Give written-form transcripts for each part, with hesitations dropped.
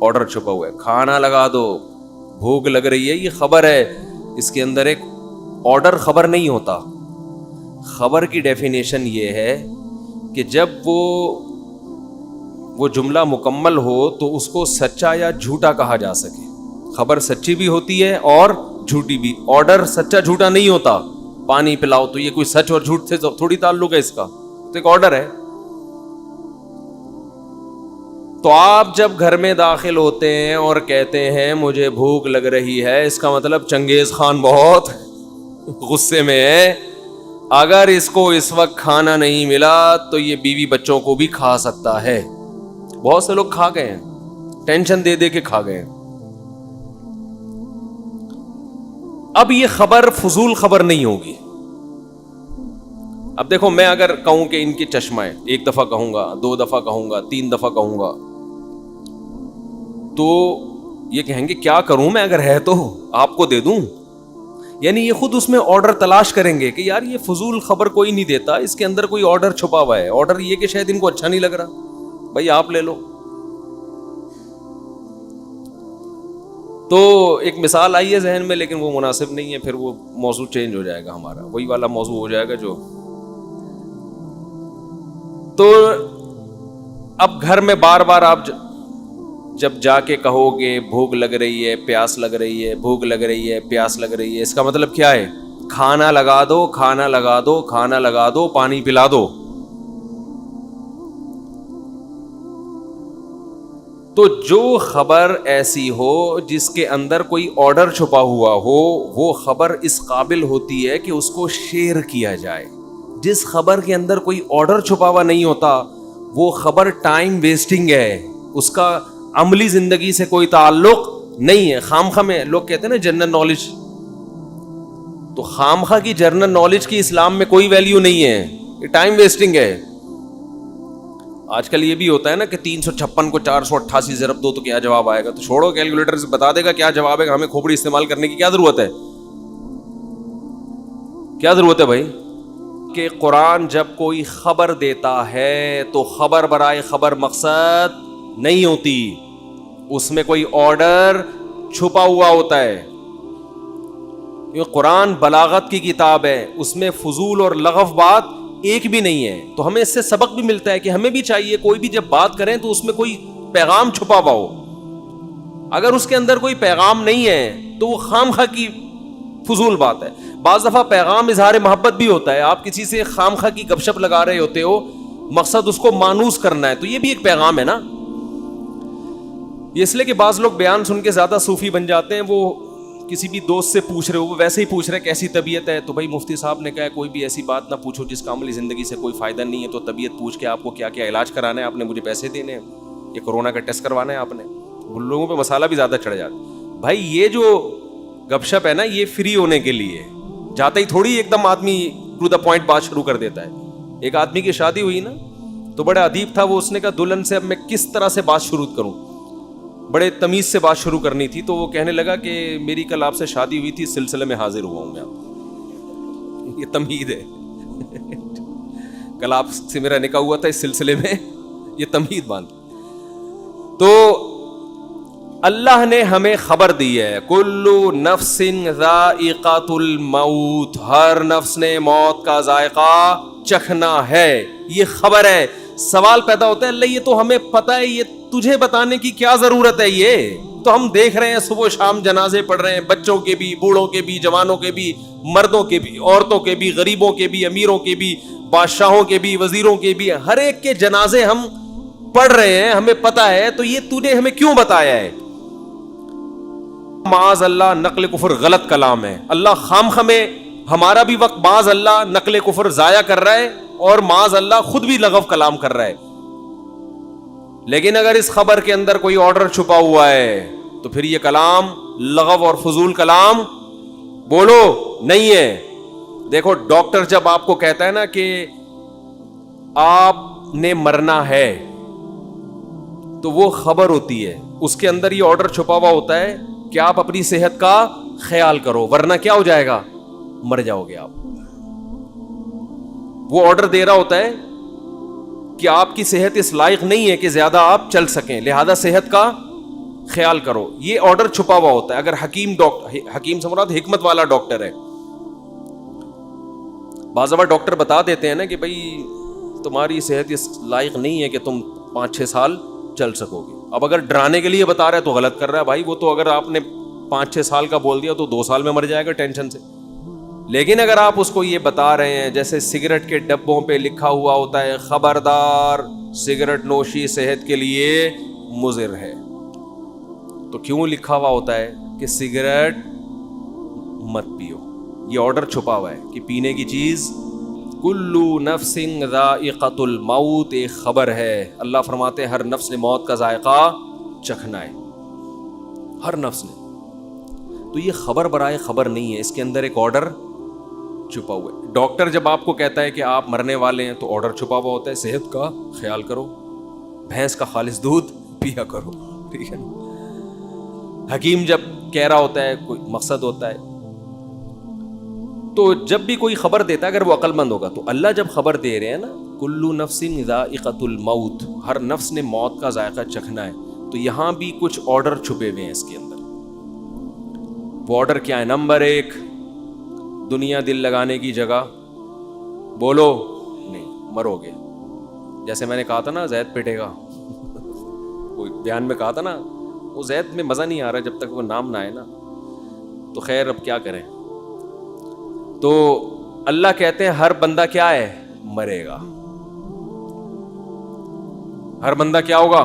Order چھپا ہوا ہے. کھانا لگا دو, بھوک لگ رہی ہے, یہ خبر ہے. اس کے اندر ایک آرڈر خبر نہیں ہوتا. خبر کی ڈیفینیشن یہ ہے کہ جب وہ جملہ مکمل ہو تو اس کو سچا یا جھوٹا کہا جا سکے. خبر سچی بھی ہوتی ہے اور جھوٹی بھی. آرڈر سچا جھوٹا نہیں ہوتا. پانی پلاؤ تو یہ کوئی سچ اور جھوٹ سے تھوڑی تعلق ہے اس کا, تو ایک آرڈر ہے. تو آپ جب گھر میں داخل ہوتے ہیں اور کہتے ہیں مجھے بھوک لگ رہی ہے, اس کا مطلب چنگیز خان بہت غصے میں ہے. اگر اس کو اس وقت کھانا نہیں ملا تو یہ بیوی بچوں کو بھی کھا سکتا ہے. بہت سے لوگ کھا گئے ہیں, ٹینشن دے دے کے کھا گئے ہیں. اب یہ خبر فضول خبر نہیں ہوگی. اب دیکھو, میں اگر کہوں کہ ان کی چشمہ ہے, ایک دفعہ کہوں گا, 2 دفعہ کہوں گا, 3 دفعہ کہوں گا, تو یہ کہیں گے کیا کروں میں, اگر ہے تو آپ کو دے دوں. یعنی یہ خود اس میں آرڈر تلاش کریں گے کہ یار یہ فضول خبر کوئی نہیں دیتا, اس کے اندر کوئی آرڈر چھپا ہوا ہے. آرڈر یہ کہ شاید ان کو اچھا نہیں لگ رہا, بھائی آپ لے لو. تو ایک مثال آئی ہے ذہن میں, لیکن وہ مناسب نہیں ہے, پھر وہ موضوع چینج ہو جائے گا ہمارا, وہی والا موضوع ہو جائے گا جو. تو اب گھر میں بار بار آپ جب جا کے کہو گے بھوک لگ رہی ہے, پیاس لگ رہی ہے, بھوک لگ رہی ہے, پیاس لگ رہی ہے, اس کا مطلب کیا ہے؟ کھانا لگا دو, کھانا لگا دو, کھانا لگا دو, پانی پلا دو. تو جو خبر ایسی ہو جس کے اندر کوئی آرڈر چھپا ہوا ہو, وہ خبر اس قابل ہوتی ہے کہ اس کو شیئر کیا جائے. جس خبر کے اندر کوئی آرڈر چھپا ہوا نہیں ہوتا وہ خبر ٹائم ویسٹنگ ہے, اس کا عملی زندگی سے کوئی تعلق نہیں ہے. خامخواہ میں لوگ کہتے ہیں نا جنرل نالج, تو خامخواہ کی جنرل نالج کی اسلام میں کوئی ویلیو نہیں ہے, یہ ٹائم ویسٹنگ ہے. آج کل یہ بھی ہوتا ہے نا کہ 356 کو 488 ضرب دو تو کیا جواب آئے گا, تو چھوڑو, کیلکولیٹر سے بتا دے گا کیا جواب ہے, ہمیں کھوپڑی استعمال کرنے کی کیا ضرورت ہے, کیا ضرورت ہے بھائی. کہ قرآن جب کوئی خبر دیتا ہے تو خبر برائے خبر مقصد نہیں ہوتی, اس میں کوئی آرڈر چھپا ہوا ہوتا ہے. یہ قرآن بلاغت کی کتاب ہے, اس میں فضول اور لغو بات ایک بھی نہیں ہے. تو ہمیں اس سے سبق بھی ملتا ہے کہ ہمیں بھی چاہیے کوئی بھی جب بات کریں تو اس میں کوئی پیغام چھپا ہوا ہو. اگر اس کے اندر کوئی پیغام نہیں ہے تو وہ خامخواہ کی فضول بات ہے. بعض دفعہ پیغام اظہار محبت بھی ہوتا ہے, آپ کسی سے خامخواہ کی گپ شپ لگا رہے ہوتے ہو, مقصد اس کو مانوس کرنا ہے, تو یہ بھی ایک پیغام ہے نا. یہ اس لیے کہ بعض لوگ بیان سن کے زیادہ صوفی بن جاتے ہیں. وہ کسی بھی دوست سے پوچھ رہے ہو, وہ ویسے ہی پوچھ رہے کیسی طبیعت ہے, تو بھائی مفتی صاحب نے کہا کوئی بھی ایسی بات نہ پوچھو جس کا عملی زندگی سے کوئی فائدہ نہیں ہے. تو طبیعت پوچھ کے آپ کو کیا کیا علاج کرانا ہے, آپ نے مجھے پیسے دینے ہیں, یہ کورونا کا ٹیسٹ کروانا ہے آپ نے. ان لوگوں پہ مسالہ بھی زیادہ چڑھ جاتا ہے. بھائی یہ جو گپ شپ ہے نا, یہ فری ہونے کے لیے, جاتا ہی تھوڑی ایک دم آدمی ٹو دا پوائنٹ بات شروع کر دیتا ہے. ایک آدمی کی شادی ہوئی نا, تو بڑا ادیب تھا وہ, اس نے کہا دلہن سے اب میں کس طرح سے بات شروع کروں, بڑے تمیز سے بات شروع کرنی تھی. تو وہ کہنے لگا کہ میری کل آپ سے شادی ہوئی تھی, سلسلے میں حاضر ہوا ہوں میں. آپ یہ تمہید ہے, کل آپ سے میرا نکاح ہوا تھا, اس سلسلے میں یہ تمہید باندھ. تو اللہ نے ہمیں خبر دی ہے, کلو نفس ذائقۃ الموت, ہر نفس نے موت کا ذائقہ چکھنا ہے, یہ خبر ہے. سوال پیدا ہوتا ہے اللہ یہ تو ہمیں پتہ ہے, یہ تجھے بتانے کی کیا ضرورت ہے, یہ تو ہم دیکھ رہے ہیں صبح شام جنازے پڑھ رہے ہیں, بچوں کے بھی, بوڑھوں کے بھی, جوانوں کے بھی, مردوں کے بھی, عورتوں کے بھی, غریبوں کے بھی, امیروں کے بھی, بادشاہوں کے بھی, وزیروں کے بھی, ہر ایک کے جنازے ہم پڑھ رہے ہیں, ہمیں پتہ ہے. تو یہ تو نے ہمیں کیوں بتایا ہے؟ معاذ اللہ نقل کفر غلط کلام ہے. اللہ خامخواہ میں ہمارا بھی وقت معاذ اللہ نقل کفر ضائع کر رہا ہے, اور معاذ اللہ خود بھی لغو کلام کر رہا ہے. لیکن اگر اس خبر کے اندر کوئی آرڈر چھپا ہوا ہے تو پھر یہ کلام لغو اور فضول کلام بولو نہیں ہے. دیکھو ڈاکٹر جب آپ کو کہتا ہے نا کہ آپ نے مرنا ہے, تو وہ خبر ہوتی ہے, اس کے اندر یہ آرڈر چھپا ہوا ہوتا ہے کہ آپ اپنی صحت کا خیال کرو ورنہ کیا ہو جائے گا, مر جاؤ گے آپ. وہ آرڈر دے رہا ہوتا ہے کہ آپ کی صحت اس لائق نہیں ہے کہ زیادہ آپ چل سکیں, لہذا صحت کا خیال کرو. یہ آرڈر چھپا ہوا ہوتا ہے. اگر حکیم سے مراد حکمت والا ڈاکٹر ہے. بعض دفعہ ڈاکٹر بتا دیتے ہیں نا کہ بھائی تمہاری صحت اس لائق نہیں ہے کہ تم 5-6 سال چل سکو گے. اب اگر ڈرانے کے لیے بتا رہا ہے تو غلط کر رہا ہے بھائی. وہ تو اگر آپ نے 5-6 سال کا بول دیا تو 2 سال میں مر جائے گا ٹینشن سے. لیکن اگر آپ اس کو یہ بتا رہے ہیں, جیسے سگریٹ کے ڈبوں پہ لکھا ہوا ہوتا ہے خبردار سگریٹ نوشی صحت کے لیے مضر ہے, تو کیوں لکھا ہوا ہوتا ہے کہ سگریٹ مت پیو؟ یہ آرڈر چھپا ہوا ہے کہ پینے کی چیز کلو نفس ذائقۃ الموت ایک خبر ہے. اللہ فرماتے ہیں ہر نفس نے موت کا ذائقہ چکھنا ہے, ہر نفس نے. تو یہ خبر برائے خبر نہیں ہے, اس کے اندر ایک آرڈر چھپا ہوا ہے. ڈاکٹر جب آپ کو کہتا ہے کہ آپ مرنے والے ہیں تو آرڈر چھپا ہوا ہوتا ہے صحت کا خیال کرو, بھینس کا خالص دودھ پیا کرو, ٹھیک ہے. حکیم جب کہہ رہا ہوتا ہے کوئی مقصد ہوتا ہے. تو جب بھی کوئی خبر دیتا ہے اگر وہ عقل مند ہوگا, تو اللہ جب خبر دے رہے ہیں نا کلو نفس ذائقۃ الموت, ہر نفس نے موت کا ذائقہ چکھنا ہے, تو یہاں بھی کچھ آرڈر چھپے ہوئے ہیں اس کے اندر. وہ آرڈر کیا ہے؟ نمبر 1, دنیا دل لگانے کی جگہ. بولو نہیں, مرو گے. جیسے میں نے کہا تھا نا زید پٹے گا, کوئی بیان میں کہا تھا نا, وہ زید میں مزہ نہیں آ رہا جب تک وہ نام نہ آئے نا. تو خیر اب کیا کریں. تو اللہ کہتے ہیں ہر بندہ کیا ہے؟ مرے گا. ہر بندہ کیا ہوگا؟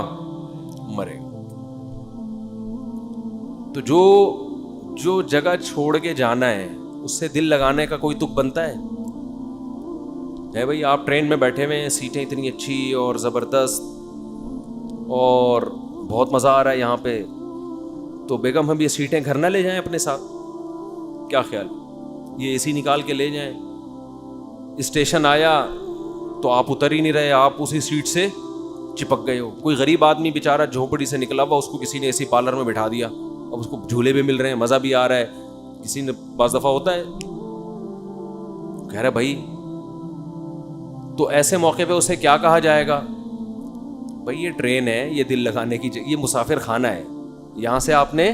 مرے گا. تو جو جگہ چھوڑ کے جانا ہے اس سے دل لگانے کا کوئی تک بنتا ہے بھائی. آپ ٹرین میں بیٹھے ہوئے ہیں, سیٹیں اتنی اچھی اور زبردست اور بہت مزہ آ رہا ہے یہاں پہ, تو بیگم ہم یہ سیٹیں گھر نہ لے جائیں اپنے ساتھ؟ کیا خیال؟ یہ اے سی نکال کے لے جائیں. اسٹیشن آیا تو آپ اتر ہی نہیں رہے, آپ اسی سیٹ سے چپک گئے ہو. کوئی غریب آدمی بیچارہ جھونپڑی سے نکلا ہوا, اس کو کسی نے اے سی پارلر میں بٹھا دیا, اب اس کو جھولے بھی مل رہے ہیں, مزہ بھی آ رہا ہے. کسی نے بعض دفعہ ہوتا ہے کہہ رہا بھائی, تو ایسے موقع پہ اسے کیا کہا جائے گا؟ بھائی یہ ٹرین ہے, یہ دل لگانے کی یہ مسافر خانہ ہے, یہاں سے آپ نے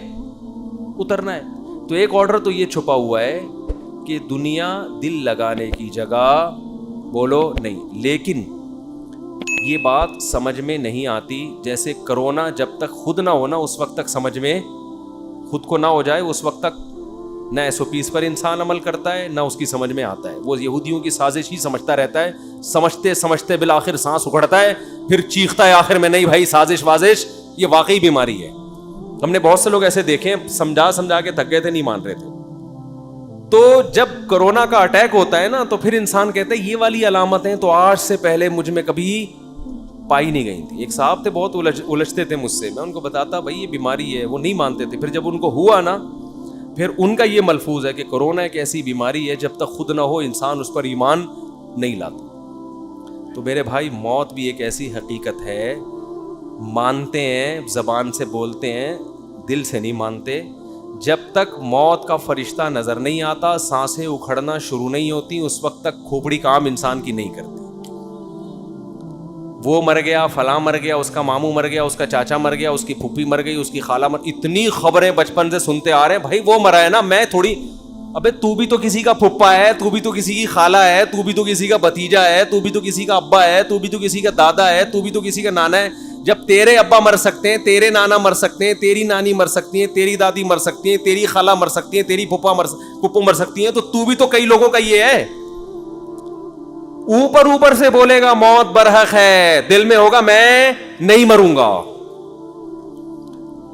اترنا ہے. تو ایک آرڈر تو یہ چھپا ہوا ہے کہ دنیا دل لگانے کی جگہ. بولو نہیں. لیکن یہ بات سمجھ میں نہیں آتی. جیسے کرونا جب تک خود نہ ہونا اس وقت تک سمجھ میں, خود کو نہ ہو جائے اس وقت تک نہ SOPs پر انسان عمل کرتا ہے, نہ اس کی سمجھ میں آتا ہے. وہ یہودیوں کی سازش ہی سمجھتا رہتا ہے, سمجھتے سمجھتے بالآخر سانس اکھڑتا ہے, پھر چیختا ہے آخر میں نہیں بھائی سازش وازش یہ واقعی بیماری ہے. ہم نے بہت سے لوگ ایسے دیکھے ہیں, سمجھا کے تھک گئے تھے, نہیں مان رہے تھے. تو جب کرونا کا اٹیک ہوتا ہے نا تو پھر انسان کہتا ہے یہ والی علامتیں تو آج سے پہلے مجھ میں کبھی پائی نہیں گئی تھی. ایک صاحب تھے بہت الجھتے تھے مجھ سے, میں ان کو بتاتا بھائی یہ بیماری ہے, وہ نہیں مانتے تھے. پھر جب ان کو ہوا نا, پھر ان کا یہ ملفوظ ہے کہ کرونا ایک ایسی بیماری ہے جب تک خود نہ ہو انسان اس پر ایمان نہیں لاتا. تو میرے بھائی موت بھی ایک ایسی حقیقت ہے, مانتے ہیں زبان سے بولتے ہیں, دل سے نہیں مانتے. جب تک موت کا فرشتہ نظر نہیں آتا, سانسیں اکھڑنا شروع نہیں ہوتی, اس وقت تک کھوپڑی کام انسان کی نہیں کرتی. وہ مر گیا, فلاں مر گیا, اس کا ماموں مر گیا, اس کا چاچا مر گیا, اس کی پھوپھی مر گئی, اس کی خالہ مر, اتنی خبریں بچپن سے سنتے آ رہے ہیں. بھائی وہ مرا ہے نا, میں تھوڑی, ابے تو بھی تو کسی کا پھپھا ہے, تو بھی تو کسی کی خالہ ہے, تو بھی تو کسی کا بھتیجا ہے, تو بھی تو کسی کا ابا ہے, تو بھی تو کسی کا دادا ہے, تو بھی تو کسی کا نانا ہے. جب تیرے ابا مر سکتے ہیں, تیرے نانا مر سکتے ہیں, تیری نانی مر سکتی ہیں, تیری دادی مر سکتی ہیں, تیری خالہ مر سکتی ہیں, تیری پھپھو مر سکتی ہیں, تو بھی تو کئی لوگوں کا یہ ہے. اوپر سے بولے گا موت برحق ہے, دل میں ہوگا میں نہیں مروں گا.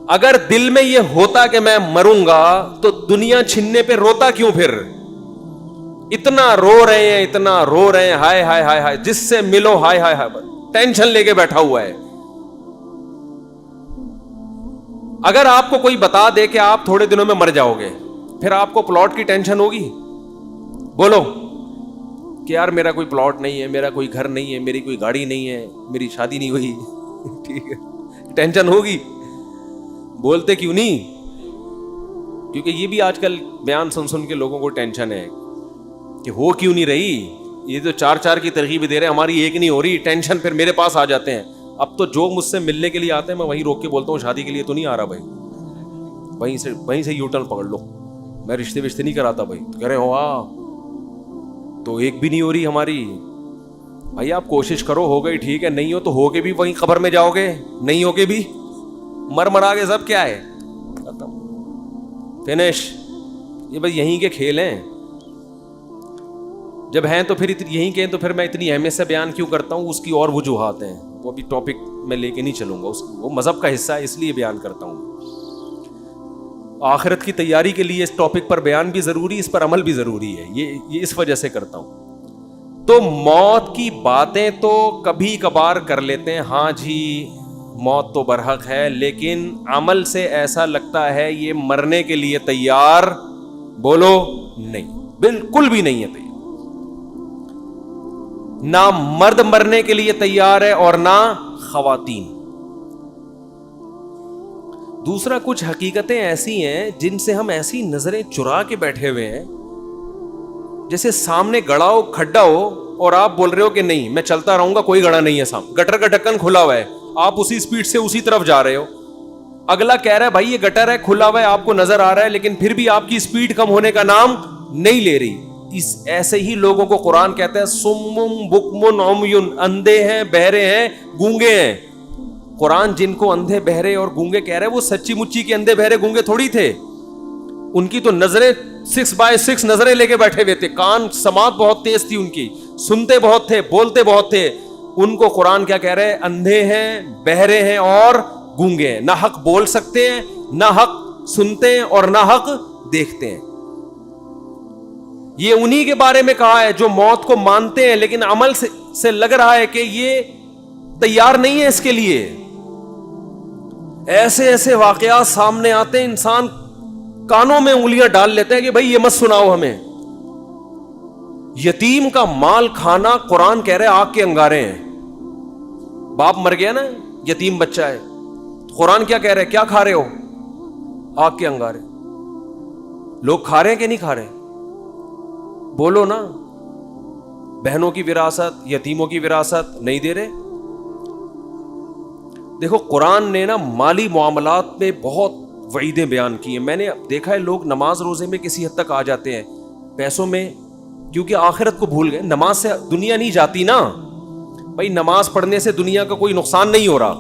اگر دل میں یہ ہوتا کہ میں مروں گا تو دنیا چھننے پہ روتا کیوں؟ پھر اتنا رو رہے ہیں, اتنا رو رہے ہیں, ہائے ہائے ہائے ہائے, جس سے ملو ہائے ہائے ہائے, ٹینشن لے کے بیٹھا ہوا ہے. اگر آپ کو کوئی بتا دے کہ آپ تھوڑے دنوں میں مر جاؤ گے, پھر آپ کو پلاٹ کی ٹینشن ہوگی؟ بولو کہ یار میرا کوئی پلاٹ نہیں ہے, میرا کوئی گھر نہیں ہے, میری کوئی گاڑی نہیں ہے, میری شادی نہیں ہوئی, ٹھیک ہے, ٹینشن ہوگی. بولتے کیوں نہیں؟ کیونکہ یہ بھی آج کل بیان سن کے لوگوں کو ٹینشن ہے کہ ہو کیوں نہیں رہی, یہ تو 4 کی ترغیب دے رہے ہیں, ہماری ایک نہیں ہو رہی, ٹینشن. پھر میرے پاس آ جاتے ہیں, اب تو جو مجھ سے ملنے کے لیے آتے ہیں میں وہیں روک کے بولتا ہوں شادی کے لیے تو نہیں آ رہا بھائی, وہیں سے یو ٹرن پکڑ لو, میں رشتے وشتے نہیں کراتا بھائی. کہہ رہے ہو تو ایک بھی نہیں ہو رہی ہماری. بھائی آپ کوشش کرو, ہو گئی ٹھیک ہے, نہیں ہو تو ہو کے بھی وہیں قبر میں جاؤ گے, نہیں ہو کے بھی مرا کے سب کیا ہے ختم فنش. یہ بس یہیں کے کھیل ہیں. جب ہیں تو پھر یہیں کے, تو پھر میں اتنی اہمیت سے بیان کیوں کرتا ہوں, اس کی اور وجوہات ہیں, وہ ابھی ٹاپک میں لے کے نہیں چلوں گا, وہ مذہب کا حصہ ہے اس لیے بیان کرتا ہوں. آخرت کی تیاری کے لیے اس ٹاپک پر بیان بھی ضروری, اس پر عمل بھی ضروری ہے, یہ اس وجہ سے کرتا ہوں. تو موت کی باتیں تو کبھی کبھار کر لیتے ہیں, ہاں جی موت تو برحق ہے, لیکن عمل سے ایسا لگتا ہے یہ مرنے کے لیے تیار, بولو نہیں, بالکل بھی نہیں ہے تیار. نہ مرد مرنے کے لیے تیار ہے اور نہ خواتین. دوسرا, کچھ حقیقتیں ایسی ہیں جن سے ہم ایسی نظریں چرا کے بیٹھے ہوئے ہیں, جیسے سامنے گڑا ہو, کھڈا ہو, اور آپ بول رہے ہو کہ نہیں میں چلتا رہوں گا, کوئی گڑا نہیں ہے سامنے, گٹر کا ڈھکن کھلا ہوا ہے, آپ اسی سپیڈ سے اسی طرف جا رہے ہو. اگلا کہہ رہا ہے بھائی یہ گٹر ہے, کھلا ہوا ہے, آپ کو نظر آ رہا ہے, لیکن پھر بھی آپ کی سپیڈ کم ہونے کا نام نہیں لے رہی. ایسے ہی لوگوں کو قرآن کہتا ہے سمم بکمن عمیون, اندھے ہیں, بہرے ہیں, گونگے ہیں. قرآن جن کو اندھے بہرے اور گونگے کہہ رہے ہیں وہ سچی مچی کے اندھے بہرے گونگے تھوڑی تھے. ان کی تو نظریں 6x6 نظریں لے کے بیٹھے ہوئے تھے, کان سماعت بہت تیز تھی ان کی, سنتے بہت تھے, بولتے بہت تھے. ان کو قرآن کیا کہہ رہے ہیں, اندھے ہیں, بہرے ہیں اور گونگے ہیں, نہ حق بول سکتے ہیں, نہ حق سنتے ہیں اور نہ حق دیکھتے ہیں. یہ انہی کے بارے میں کہا ہے جو موت کو مانتے ہیں لیکن عمل سے لگ رہا ہے کہ یہ تیار نہیں ہے اس کے لیے. ایسے ایسے واقعات سامنے آتے ہیں, انسان کانوں میں انگلیاں ڈال لیتے ہیں کہ بھائی یہ مت سناؤ ہمیں. یتیم کا مال کھانا, قرآن کہہ رہے آگ کے انگارے ہیں. باپ مر گیا نا, یتیم بچہ ہے, قرآن کیا کہہ رہے, کیا کھا رہے ہو, آگ کے انگارے. لوگ کھا رہے ہیں کہ نہیں کھا رہے, بولو نا. بہنوں کی وراثت, یتیموں کی وراثت نہیں دے رہے. دیکھو قرآن نے نا مالی معاملات میں بہت وعیدیں بیان کی ہیں. میں نے دیکھا ہے لوگ نماز روزے میں کسی حد تک آ جاتے ہیں, پیسوں میں, کیونکہ آخرت کو بھول گئے. نماز سے دنیا نہیں جاتی نا بھائی, نماز پڑھنے سے دنیا کا کوئی نقصان نہیں ہو رہا,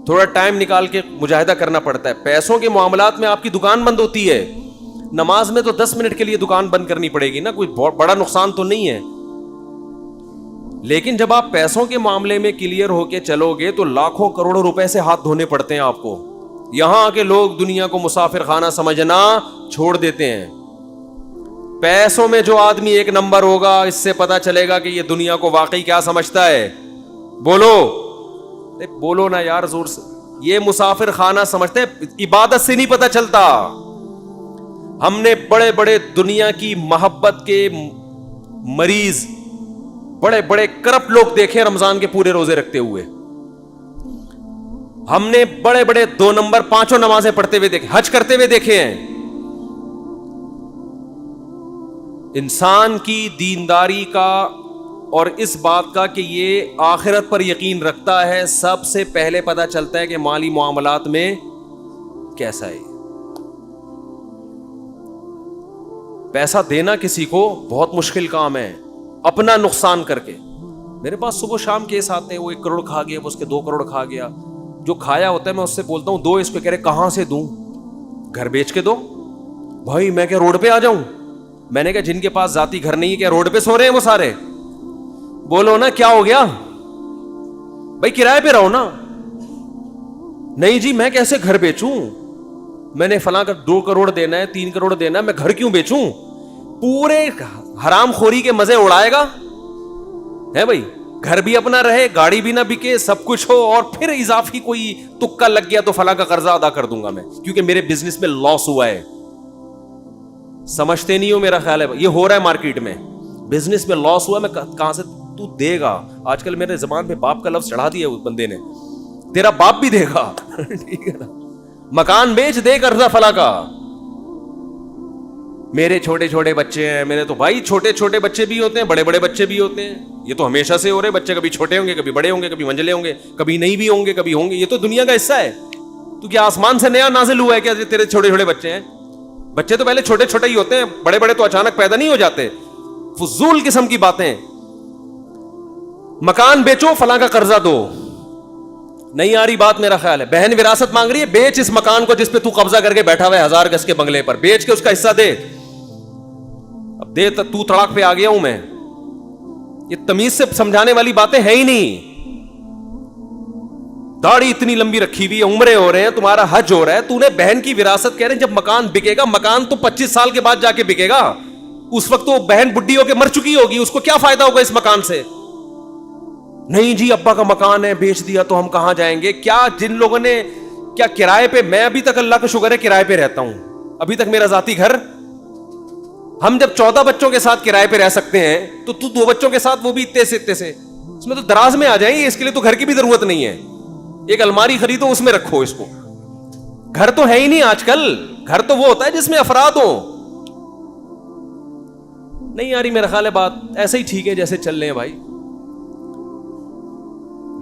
تھوڑا ٹائم نکال کے مجاہدہ کرنا پڑتا ہے. پیسوں کے معاملات میں آپ کی دکان بند ہوتی ہے, نماز میں تو 10 منٹ کے لیے دکان بند کرنی پڑے گی نا, کوئی بڑا نقصان تو نہیں ہے. لیکن جب آپ پیسوں کے معاملے میں کلیئر ہو کے چلو گے تو لاکھوں کروڑوں روپے سے ہاتھ دھونے پڑتے ہیں آپ کو. یہاں کے لوگ دنیا کو مسافر خانہ سمجھنا چھوڑ دیتے ہیں. پیسوں میں جو آدمی ایک نمبر ہوگا, اس سے پتا چلے گا کہ یہ دنیا کو واقعی کیا سمجھتا ہے. بولو نا یار زور سے. یہ مسافر خانہ سمجھتے ہیں, عبادت سے نہیں پتا چلتا. ہم نے بڑے بڑے دنیا کی محبت کے مریض, بڑے بڑے کرپٹ لوگ دیکھے رمضان کے پورے روزے رکھتے ہوئے. ہم نے بڑے بڑے 2 نمبر 5 نمازیں پڑھتے ہوئے دیکھے, حج کرتے ہوئے دیکھے ہیں. انسان کی دینداری کا اور اس بات کا کہ یہ آخرت پر یقین رکھتا ہے, سب سے پہلے پتا چلتا ہے کہ مالی معاملات میں کیسا ہے. پیسہ دینا کسی کو بہت مشکل کام ہے, اپنا نقصان کر کے. میرے پاس صبح شام کیس آتے ہیں, وہ 1 کروڑ کھا گیا, اس کے 2 کروڑ کھا گیا. جو کھایا ہوتا ہے میں اس سے بولتا ہوں دو اس کو, کہہ رہے کہاں سے دوں, گھر بیچ کے دو. بھائی میں کیا روڈ پہ آ جاؤں؟ میں نے کہا جن کے پاس ذاتی گھر نہیں ہے کیا روڈ پہ سو رہے ہیں وہ سارے؟ بولو نا کیا ہو گیا بھائی, کرائے پہ رہو نا. نہیں جی میں کیسے گھر بیچوں, میں نے فلاں کا 2 کروڑ دینا ہے, 3 کروڑ دینا ہے, میں گھر کیوں بیچوں؟ پورے حرام خوری کے مزے اڑائے گا ہے بھائی. گھر بھی اپنا رہے, گاڑی بھی نہ بکے, سب کچھ ہو, اور پھر اضافی کوئی تکا لگ گیا تو فلاں کا قرضہ ادا کر دوں گا میں کیونکہ میرے بزنس میں لاس ہوا ہے. سمجھتے نہیں ہو, میرا خیال ہے یہ ہو رہا ہے مارکیٹ میں, بزنس میں لاس ہوا, میں کہاں سے تو دے گا. آج کل میرے زبان پہ باپ کا لفظ چڑھا دیا اس بندے نے, تیرا باپ بھی دے گا ٹھیک ہے نا, مکان بیچ دے قرضہ فلاں کا. میرے چھوٹے چھوٹے بچے ہیں, میرے تو بھائی چھوٹے چھوٹے بچے بھی ہوتے ہیں, بڑے بڑے بچے بھی ہوتے ہیں. یہ تو ہمیشہ سے ہو رہے, بچے کبھی چھوٹے ہوں گے, کبھی بڑے ہوں گے, کبھی منجلے ہوں گے, کبھی نہیں بھی ہوں گے, کبھی ہوں گے, یہ تو دنیا کا حصہ ہے. تو کیا آسمان سے نیا نازل ہوا ہے کیا تیرے چھوٹے چھوٹے بچے ہیں؟ بچے تو پہلے چھوٹے چھوٹے ہی ہوتے ہیں, بڑے بڑے تو اچانک پیدا نہیں ہو جاتے. فضول قسم کی باتیں. مکان بیچو, فلاں کا قرضہ دو, نہیں آ رہی بات میرا خیال ہے. بہن وراثت مانگ رہی ہے, بیچ اس مکان کو جس پہ تو قبضہ کر کے بیٹھا ہوا ہے 1000 گز کے بنگلے پر, بیچ کے اس کا حصہ دے. اب دے تو تڑاک پہ آ گیا ہوں میں. یہ تمیز سے سمجھانے والی باتیں ہیں ہی نہیں. داڑھی اتنی لمبی رکھی ہوئی ہے, عمرے ہو رہے ہیں, تمہارا حج ہو رہا ہے, تو نے بہن کی وراثت کہہ رہے ہیں جب مکان بکے گا, مکان تو 25 سال کے بعد جا کے بکے گا. اس وقت تو بہن بڈھی ہو کے مر چکی ہوگی, اس کو کیا فائدہ ہوگا اس مکان سے؟ نہیں جی ابا کا مکان ہے, بیچ دیا تو ہم کہاں جائیں گے. کیا جن لوگوں نے کیا کرائے پہ, میں ابھی تک اللہ کا شکر ہے کرائے پہ رہتا ہوں, ابھی تک میرا ذاتی گھر. ہم جب 14 بچوں کے ساتھ کرائے پہ رہ سکتے ہیں تو 2 بچوں کے ساتھ وہ بھی اتنے سے, اس میں تو دراز میں آ جائیں گے. اس کے لیے تو گھر کی بھی ضرورت نہیں ہے. ایک الماری خریدو, اس میں رکھو اس کو. گھر تو ہے ہی نہیں آج کل. گھر تو وہ ہوتا ہے جس میں افراد ہو. نہیں آ رہی میرا خیال ہے بات. ایسے ہی ٹھیک ہے جیسے چل رہے ہیں بھائی.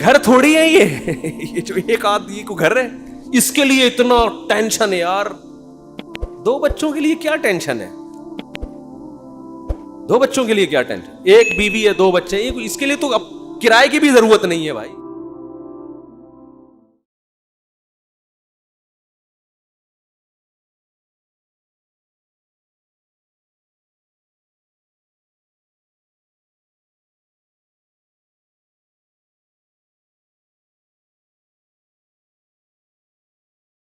گھر تھوڑی ہے یہ جو ایک آدمی کو گھر ہے, اس کے لیے اتنا ٹینشن ہے یار. 2 بچوں کے لیے کیا ٹینشن ہے؟ 2 بچوں کے لیے کیا ٹینشن؟ ایک بیوی ہے, 2 بچے, اس کے لیے تو اب کرائے کی بھی ضرورت نہیں ہے بھائی.